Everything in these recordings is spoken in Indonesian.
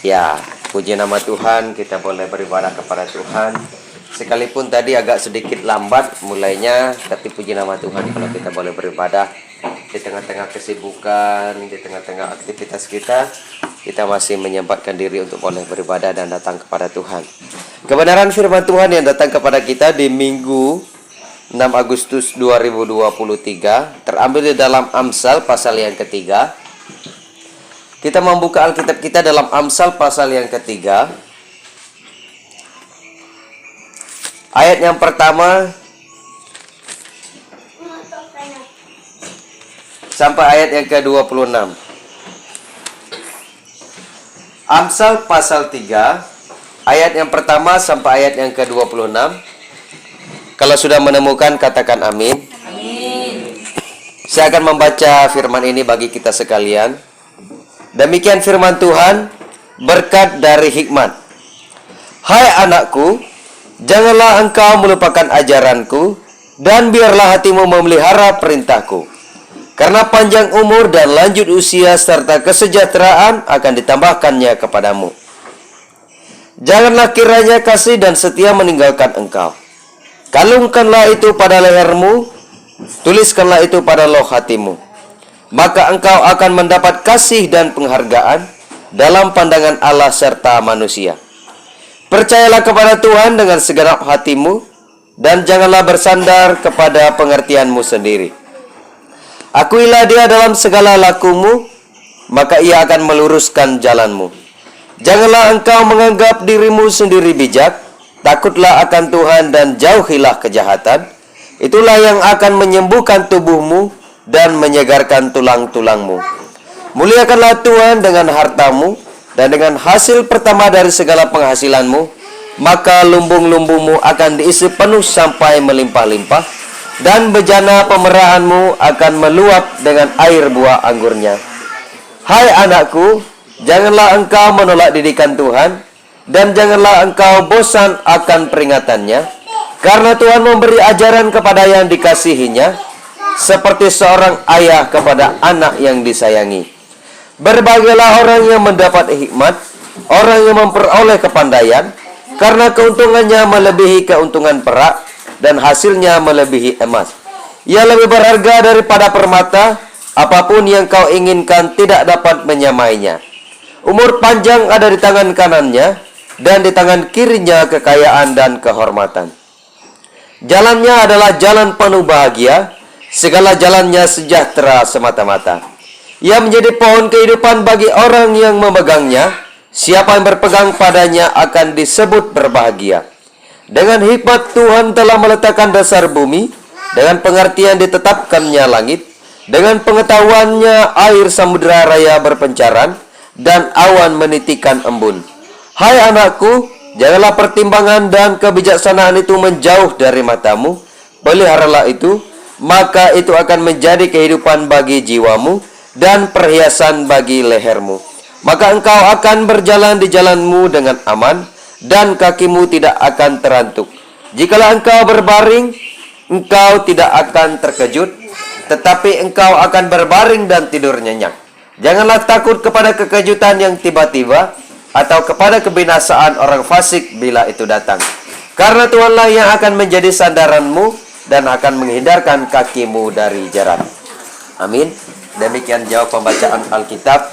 Ya, puji nama Tuhan, kita boleh beribadah kepada Tuhan. Sekalipun tadi agak sedikit lambat mulainya, tapi puji nama Tuhan kalau kita boleh beribadah di tengah-tengah kesibukan, di tengah-tengah aktivitas kita masih menyempatkan diri untuk boleh beribadah dan datang kepada Tuhan. Kebenaran firman Tuhan yang datang kepada kita di Minggu 6 Agustus 2023 terambil di dalam Amsal pasal yang ketiga. Kita membuka Alkitab kita dalam Amsal pasal yang ketiga. Ayat yang pertama sampai ayat yang ke-26. Amsal pasal 3, ayat yang pertama sampai ayat yang ke-26. Kalau sudah menemukan, katakan amin. Amin. Saya akan membaca firman ini bagi kita sekalian. Demikian firman Tuhan, berkat dari hikmat. Hai anakku, janganlah engkau melupakan ajaranku, dan biarlah hatimu memelihara perintahku. Karena panjang umur dan lanjut usia serta kesejahteraan akan ditambahkannya kepadamu. Janganlah kiranya kasih dan setia meninggalkan engkau. Kalungkanlah itu pada lehermu, tuliskanlah itu pada loh hatimu. Maka engkau akan mendapat kasih dan penghargaan dalam pandangan Allah serta manusia. Percayalah kepada Tuhan dengan segenap hatimu, dan janganlah bersandar kepada pengertianmu sendiri. Akuilah dia dalam segala lakumu, maka ia akan meluruskan jalanmu. Janganlah engkau menganggap dirimu sendiri bijak, takutlah akan Tuhan dan jauhilah kejahatan. Itulah yang akan menyembuhkan tubuhmu dan menyegarkan tulang-tulangmu. Muliakanlah Tuhan dengan hartamu dan dengan hasil pertama dari segala penghasilanmu, maka lumbung-lumbungmu akan diisi penuh sampai melimpah-limpah, dan bejana pemerahanmu akan meluap dengan air buah anggurnya. Hai anakku, janganlah engkau menolak didikan Tuhan, dan janganlah engkau bosan akan peringatannya, karena Tuhan memberi ajaran kepada yang dikasihinya, seperti seorang ayah kepada anak yang disayangi. Berbahagialah orang yang mendapat hikmat, orang yang memperoleh kepandaian, karena keuntungannya melebihi keuntungan perak, dan hasilnya melebihi emas. Ia lebih berharga daripada permata, apapun yang kau inginkan tidak dapat menyamainya. Umur panjang ada di tangan kanannya, dan di tangan kirinya kekayaan dan kehormatan. Jalannya adalah jalan penuh bahagia, segala jalannya sejahtera semata-mata. Ia menjadi pohon kehidupan bagi orang yang memegangnya. Siapa yang berpegang padanya akan disebut berbahagia. Dengan hikmat Tuhan telah meletakkan dasar bumi, dengan pengertian ditetapkannya langit, dengan pengetahuannya air samudera raya berpencaran, dan awan menitikan embun. Hai anakku, janganlah pertimbangan dan kebijaksanaan itu menjauh dari matamu. Peliharalah itu, maka itu akan menjadi kehidupan bagi jiwamu dan perhiasan bagi lehermu. Maka engkau akan berjalan di jalanmu dengan aman, dan kakimu tidak akan terantuk. Jikalau engkau berbaring, engkau tidak akan terkejut, tetapi engkau akan berbaring dan tidur nyenyak. Janganlah takut kepada kekejutan yang tiba-tiba, atau kepada kebinasaan orang fasik bila itu datang. Karena Tuhanlah yang akan menjadi sandaranmu, dan akan menghindarkan kakimu dari jerat. Amin. Demikian jawab pembacaan Alkitab.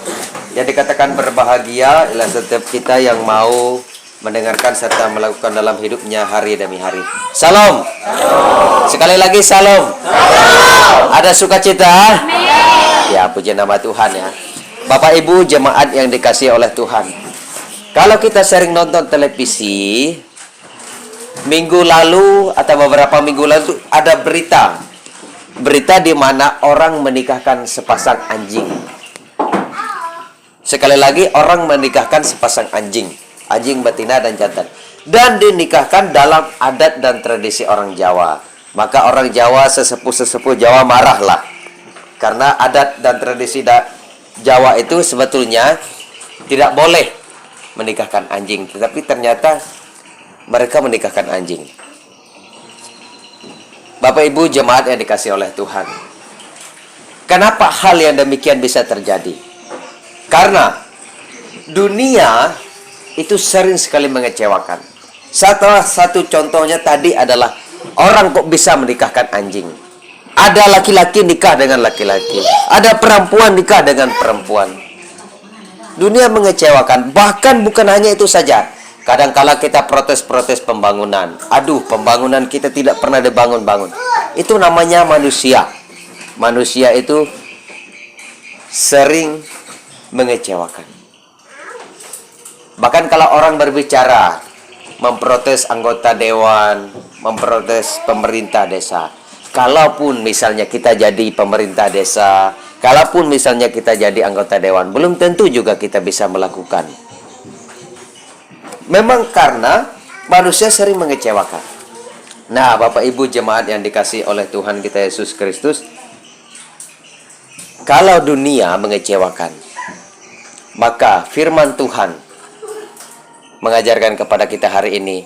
Yang dikatakan berbahagia ialah setiap kita yang mau mendengarkan serta melakukan dalam hidupnya hari demi hari. Salam. Sekali lagi salam. Ada sukacita? Ya, puji nama Tuhan ya. Bapak Ibu jemaat yang dikasihi oleh Tuhan. Kalau kita sering nonton televisi, minggu lalu atau beberapa minggu lalu ada berita di mana orang menikahkan sepasang anjing. Sekali lagi, orang menikahkan sepasang anjing betina dan jantan, dan dinikahkan dalam adat dan tradisi orang Jawa. Maka orang Jawa, sesepuh Jawa marahlah, karena adat dan tradisi Jawa itu sebetulnya tidak boleh menikahkan anjing, tetapi ternyata mereka menikahkan anjing. Bapak Ibu jemaat yang dikasihi oleh Tuhan, kenapa hal yang demikian bisa terjadi? Karena Dunia itu sering sekali mengecewakan. Salah satu contohnya tadi adalah orang kok bisa menikahkan anjing. Ada laki-laki nikah dengan laki-laki, ada perempuan nikah dengan perempuan. Dunia mengecewakan. Bahkan bukan hanya itu saja. Kadangkala kita protes-protes pembangunan. Aduh, pembangunan kita tidak pernah dibangun-bangun. Itu namanya manusia. Manusia itu sering mengecewakan. Bahkan kalau orang berbicara, memprotes anggota dewan, memprotes pemerintah desa. Kalaupun misalnya kita jadi pemerintah desa, kalaupun misalnya kita jadi anggota dewan, belum tentu juga kita bisa melakukan. Memang karena manusia sering mengecewakan. Nah, Bapak Ibu jemaat yang dikasihi oleh Tuhan kita Yesus Kristus, kalau dunia mengecewakan, maka firman Tuhan mengajarkan kepada kita hari ini,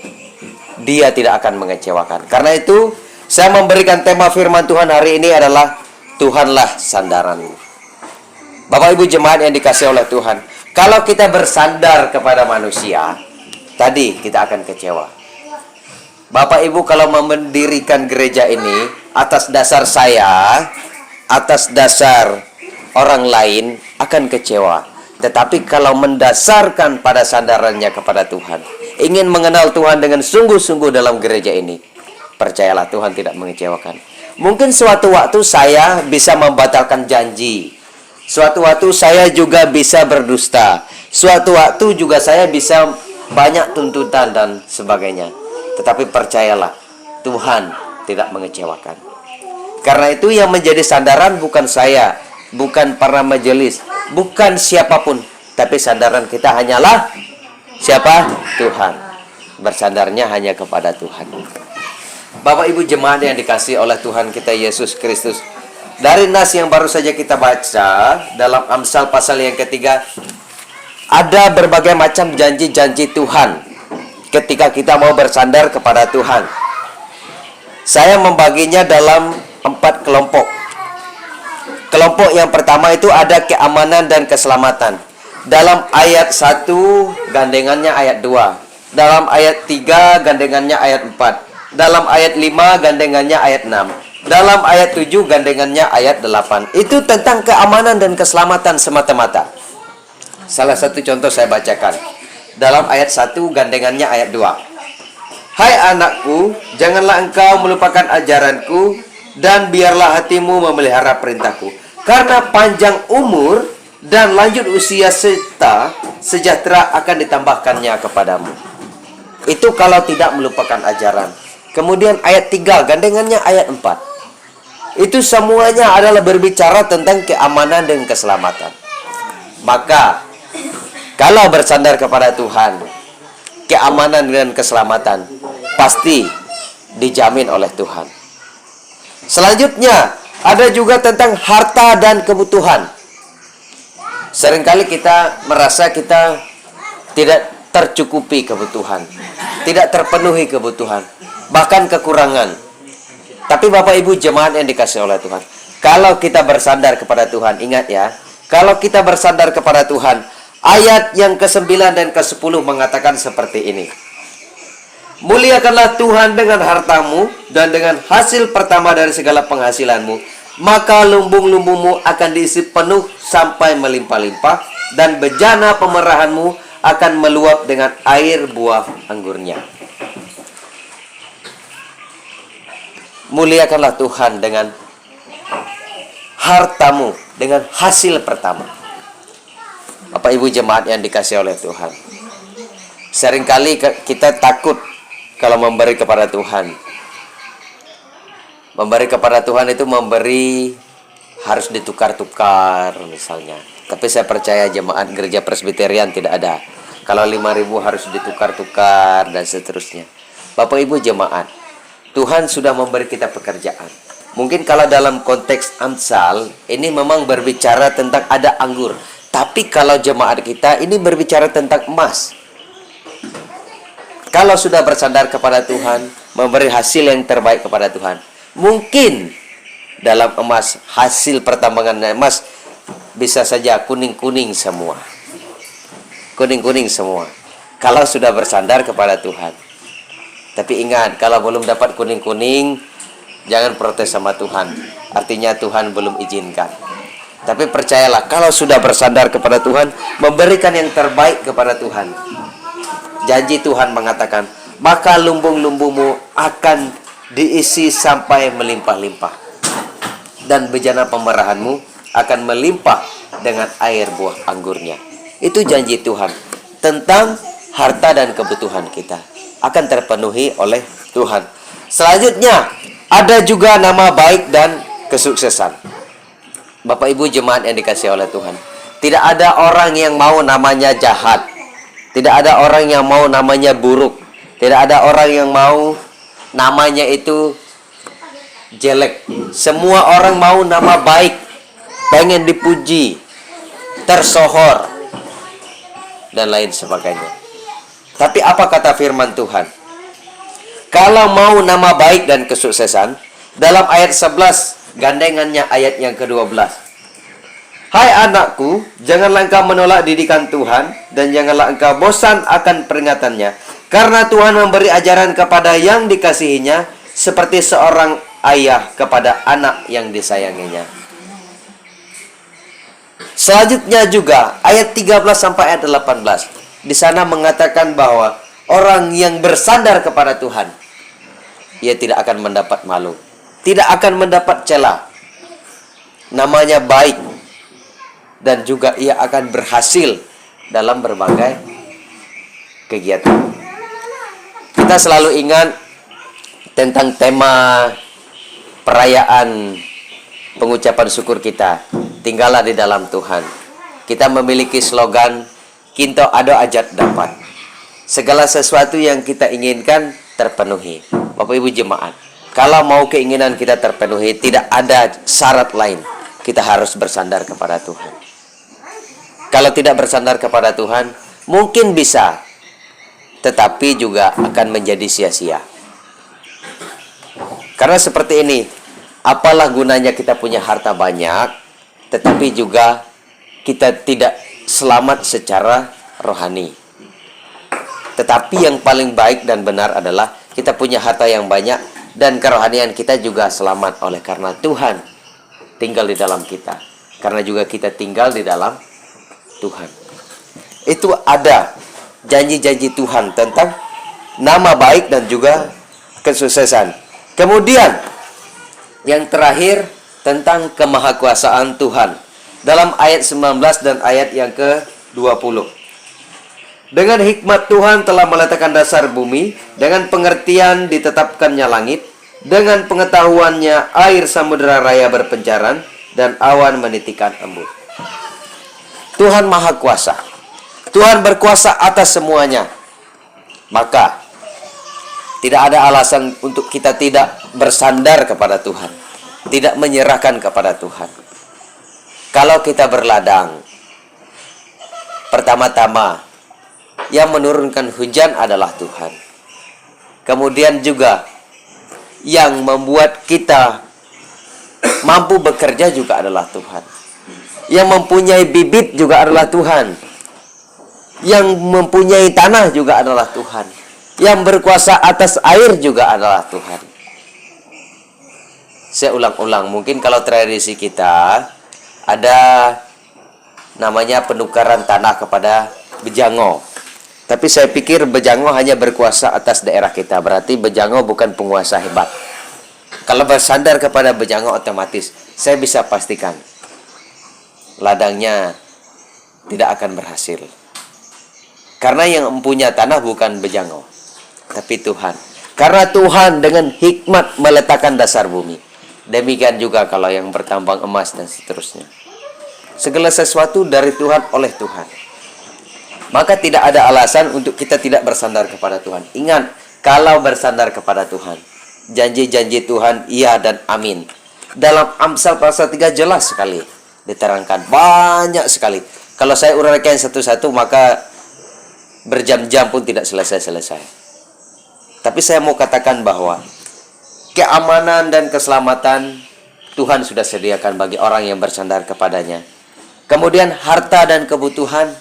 Dia tidak akan mengecewakan. Karena itu, saya memberikan tema firman Tuhan hari ini adalah Tuhanlah sandaranmu. Bapak Ibu jemaat yang dikasihi oleh Tuhan, kalau kita bersandar kepada manusia, tadi kita akan kecewa. Bapak Ibu kalau mendirikan gereja ini atas dasar saya, atas dasar orang lain, akan kecewa. Tetapi kalau mendasarkan pada sandarannya kepada Tuhan, ingin mengenal Tuhan dengan sungguh-sungguh dalam gereja ini, percayalah Tuhan tidak mengecewakan. Mungkin suatu waktu saya bisa membatalkan janji. Suatu waktu saya juga bisa berdusta. Suatu waktu juga saya bisa banyak tuntutan dan sebagainya. Tetapi percayalah, Tuhan tidak mengecewakan. Karena itu yang menjadi sandaran bukan saya, bukan para majelis, bukan siapapun, tapi sandaran kita hanyalah siapa? Tuhan. Bersandarnya hanya kepada Tuhan. Bapak Ibu jemaat yang dikasihi oleh Tuhan kita Yesus Kristus, dari nas yang baru saja kita baca dalam Amsal pasal yang ketiga, ada berbagai macam janji-janji Tuhan ketika kita mau bersandar kepada Tuhan. Saya membaginya dalam 4 kelompok. Kelompok yang pertama itu ada keamanan dan keselamatan. Dalam ayat 1 gandengannya ayat 2. Dalam ayat 3 gandengannya ayat 4. Dalam ayat 5 gandengannya ayat 6. Dalam ayat 7 gandengannya ayat 8. Itu tentang keamanan dan keselamatan semata-mata. Salah satu contoh saya bacakan. Dalam ayat 1 gandengannya ayat 2. Hai anakku, janganlah engkau melupakan ajaranku, dan biarlah hatimu memelihara perintahku. Karena panjang umur dan lanjut usia serta sejahtera akan ditambahkannya kepadamu. Itu kalau tidak melupakan ajaran. Kemudian ayat 3 gandengannya ayat 4. Itu semuanya adalah berbicara tentang keamanan dan keselamatan. Maka kalau bersandar kepada Tuhan, keamanan dan keselamatan pasti dijamin oleh Tuhan. Selanjutnya ada juga tentang harta dan kebutuhan. Seringkali kita merasa kita tidak tercukupi kebutuhan, tidak terpenuhi kebutuhan, bahkan kekurangan. Tapi Bapak Ibu jemaat yang dikasihi oleh Tuhan, kalau kita bersandar kepada Tuhan, ingat ya, kalau kita bersandar kepada Tuhan, ayat yang ke-9 dan ke-10 mengatakan seperti ini. Muliakanlah Tuhan dengan hartamu dan dengan hasil pertama dari segala penghasilanmu, maka lumbung-lumbungmu akan diisi penuh sampai melimpah-limpah, dan bejana pemerahanmu akan meluap dengan air buah anggurnya. Muliakanlah Tuhan dengan hartamu, dengan hasil pertama. Bapak Ibu jemaat yang dikasihi oleh Tuhan, seringkali kita takut kalau memberi kepada Tuhan. Memberi kepada Tuhan itu memberi harus ditukar-tukar misalnya. Tapi saya percaya jemaat gereja Presbyterian tidak ada. Kalau 5.000 harus ditukar-tukar dan seterusnya. Bapak Ibu jemaat, Tuhan sudah memberi kita pekerjaan. Mungkin kalau dalam konteks Amsal ini memang berbicara tentang ada anggur. Tapi kalau jemaat kita ini berbicara tentang emas. Kalau sudah bersandar kepada Tuhan, memberi hasil yang terbaik kepada Tuhan, mungkin dalam emas, hasil pertambangan emas bisa saja kuning-kuning semua. kuning-kuning semua kalau sudah bersandar kepada Tuhan. Tapi ingat, kalau belum dapat kuning-kuning, jangan protes sama Tuhan. Artinya Tuhan belum izinkan. Tapi percayalah, kalau sudah bersandar kepada Tuhan, memberikan yang terbaik kepada Tuhan, janji Tuhan mengatakan, maka lumbung-lumbungmu akan diisi sampai melimpah-limpah, dan bejana pemerahanmu akan melimpah dengan air buah anggurnya. Itu janji Tuhan tentang harta dan kebutuhan kita akan terpenuhi oleh Tuhan. Selanjutnya, ada juga nama baik dan kesuksesan. Bapak Ibu jemaat yang dikasihi oleh Tuhan, tidak ada orang yang mau namanya jahat. Tidak ada orang yang mau namanya buruk. Tidak ada orang yang mau namanya itu jelek. Semua orang mau nama baik, pengen dipuji, tersohor, dan lain sebagainya. Tapi apa kata firman Tuhan? Kalau mau nama baik dan kesuksesan, dalam ayat 11, gandengannya ayat yang ke-12. Hai anakku, janganlah engkau menolak didikan Tuhan, dan janganlah engkau bosan akan peringatannya. Karena Tuhan memberi ajaran kepada yang dikasihinya, seperti seorang ayah kepada anak yang disayanginya. Selanjutnya juga, ayat 13 sampai ayat 18. Di sana mengatakan bahwa orang yang bersandar kepada Tuhan, ia tidak akan mendapat malu, tidak akan mendapat cela. Namanya baik, dan juga ia akan berhasil dalam berbagai kegiatan. Kita selalu ingat tentang tema perayaan pengucapan syukur kita, tinggallah di dalam Tuhan. Kita memiliki slogan, Kinto ado ajat dapat. Segala sesuatu yang kita inginkan terpenuhi. Bapak Ibu jemaat, kalau mau keinginan kita terpenuhi, tidak ada syarat lain. Kita harus bersandar kepada Tuhan. Kalau tidak bersandar kepada Tuhan, mungkin bisa, tetapi juga akan menjadi sia-sia. Karena seperti ini, apalah gunanya kita punya harta banyak, tetapi juga kita tidak selamat secara rohani. Tetapi yang paling baik dan benar adalah kita punya harta yang banyak dan kerohanian kita juga selamat oleh karena Tuhan tinggal di dalam kita. Karena juga kita tinggal di dalam Tuhan. Itu ada janji-janji Tuhan tentang nama baik dan juga kesuksesan. Kemudian yang terakhir tentang kemahakuasaan Tuhan. Dalam ayat 19 dan ayat yang ke-20. Dengan hikmat Tuhan telah meletakkan dasar bumi, dengan pengertian ditetapkannya langit, dengan pengetahuannya air samudera raya berpencaran, dan awan menitikan embun. Tuhan Maha Kuasa. Tuhan berkuasa atas semuanya. Maka tidak ada alasan untuk kita tidak bersandar kepada Tuhan, tidak menyerahkan kepada Tuhan. Kalau kita berladang, pertama-tama yang menurunkan hujan adalah Tuhan. Kemudian juga yang membuat kita mampu bekerja juga adalah Tuhan. Yang mempunyai bibit juga adalah Tuhan. Yang mempunyai tanah juga adalah Tuhan. Yang berkuasa atas air juga adalah Tuhan. Saya ulang-ulang, mungkin kalau tradisi kita ada namanya penukaran tanah kepada Bejango. Tapi saya pikir Bejango hanya berkuasa atas daerah kita. Berarti Bejango bukan penguasa hebat. Kalau bersandar kepada Bejango, otomatis saya bisa pastikan ladangnya tidak akan berhasil. Karena yang mempunyai tanah bukan Bejango, tapi Tuhan. Karena Tuhan dengan hikmat meletakkan dasar bumi. Demikian juga kalau yang bertambang emas dan seterusnya. Segala sesuatu dari Tuhan, oleh Tuhan. Maka tidak ada alasan untuk kita tidak bersandar kepada Tuhan. Ingat, kalau bersandar kepada Tuhan, janji-janji Tuhan iya dan amin. Dalam Amsal pasal 3 jelas sekali diterangkan, banyak sekali. Kalau saya uraikan satu-satu maka berjam-jam pun tidak selesai-selesai. Tapi saya mau katakan bahwa keamanan dan keselamatan Tuhan sudah sediakan bagi orang yang bersandar kepadanya. Kemudian harta dan kebutuhan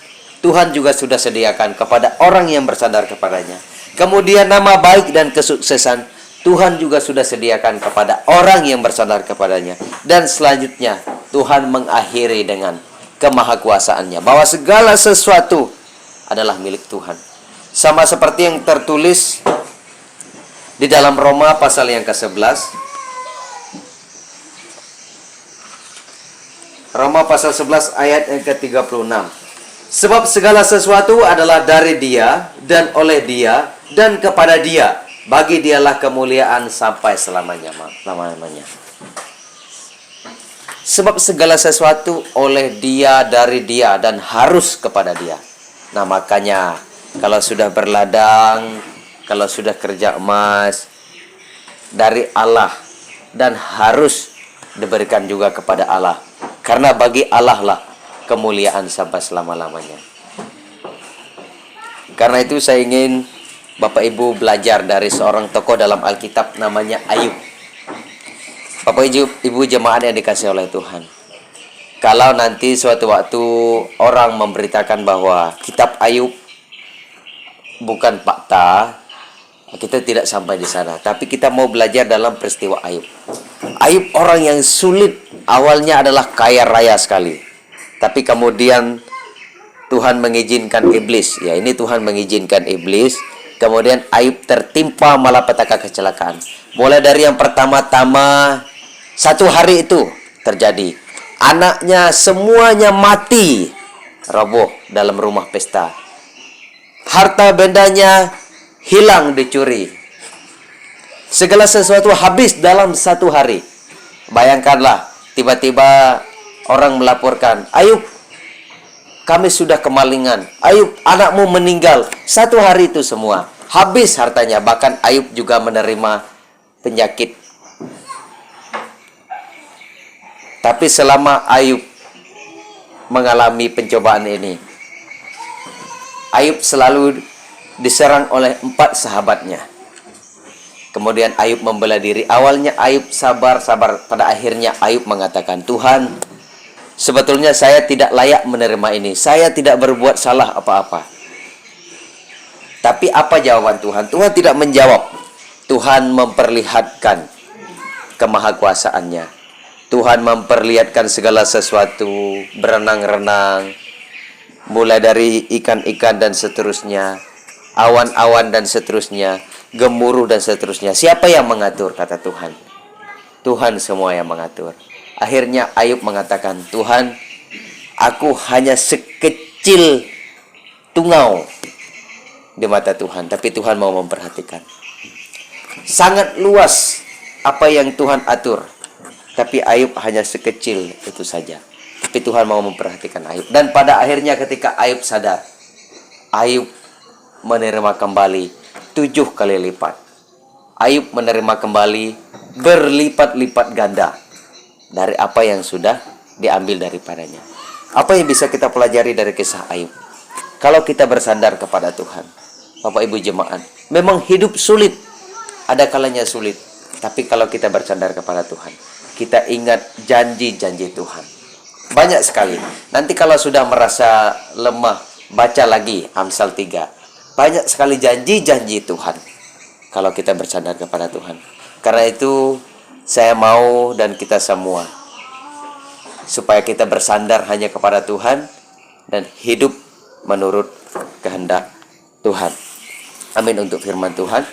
Tuhan juga sudah sediakan kepada orang yang bersandar kepadanya. Kemudian nama baik dan kesuksesan Tuhan juga sudah sediakan kepada orang yang bersandar kepadanya. Dan selanjutnya Tuhan mengakhiri dengan kemahakuasaannya, bahwa segala sesuatu adalah milik Tuhan. Sama seperti yang tertulis di dalam Roma pasal yang ke-11. Roma pasal 11 ayat yang ke-36. Sebab segala sesuatu adalah dari Dia dan oleh Dia dan kepada Dia. Bagi Dialah kemuliaan sampai selama-lamanya. Sebab segala sesuatu oleh Dia, dari Dia, dan harus kepada Dia. Nah, makanya kalau sudah berladang, kalau sudah kerja emas, dari Allah, dan harus diberikan juga kepada Allah. Karena bagi Allah lah kemuliaan sampai selama-lamanya. Karena itu saya ingin Bapak Ibu belajar dari seorang tokoh dalam Alkitab namanya Ayub. Bapak Ibu jemaat yang dikasihi oleh Tuhan. Kalau nanti suatu waktu orang memberitakan bahwa kitab Ayub bukan fakta, kita tidak sampai di sana. Tapi kita mau belajar dalam peristiwa Ayub. Ayub orang yang sulit, awalnya adalah kaya raya sekali. Tapi kemudian Tuhan mengizinkan iblis. Ya, ini Tuhan mengizinkan iblis. Kemudian Ayub tertimpa malapetaka kecelakaan. Mulai dari yang pertama-tama, satu hari itu terjadi. Anaknya semuanya mati, roboh dalam rumah pesta. Harta bendanya hilang, dicuri. Segala sesuatu habis dalam satu hari. Bayangkanlah, tiba-tiba orang melaporkan, Ayub, kami sudah kemalingan. Ayub, anakmu meninggal. Satu hari itu semua habis hartanya. Bahkan Ayub juga menerima penyakit. Tapi selama Ayub mengalami pencobaan ini, Ayub selalu diserang oleh 4 sahabatnya. Kemudian Ayub membela diri. Awalnya Ayub sabar. Pada akhirnya Ayub mengatakan, Tuhan, sebetulnya saya tidak layak menerima ini. Saya tidak berbuat salah apa-apa. Tapi apa jawaban Tuhan? Tuhan tidak menjawab. Tuhan memperlihatkan kemahakuasaannya. Tuhan memperlihatkan segala sesuatu, berenang-renang, mulai dari ikan-ikan dan seterusnya, awan-awan dan seterusnya, gemuruh dan seterusnya. Siapa yang mengatur? Kata Tuhan. Tuhan semua yang mengatur. Akhirnya Ayub mengatakan, Tuhan, aku hanya sekecil tungau di mata Tuhan. Tapi Tuhan mau memperhatikan. Sangat luas apa yang Tuhan atur. Tapi Ayub hanya sekecil itu saja. Tapi Tuhan mau memperhatikan Ayub. Dan pada akhirnya ketika Ayub sadar, Ayub menerima kembali 7 kali lipat. Ayub menerima kembali berlipat-lipat ganda dari apa yang sudah diambil daripadanya. Apa yang bisa kita pelajari dari kisah Ayub? Kalau kita bersandar kepada Tuhan, Bapak Ibu jemaat, memang hidup sulit, ada kalanya sulit. Tapi kalau kita bersandar kepada Tuhan, kita ingat janji-janji Tuhan. Banyak sekali. Nanti kalau sudah merasa lemah, baca lagi Amsal 3. Banyak sekali janji-janji Tuhan kalau kita bersandar kepada Tuhan. Karena itu saya mau dan kita semua supaya kita bersandar hanya kepada Tuhan dan hidup menurut kehendak Tuhan. Amin untuk firman Tuhan.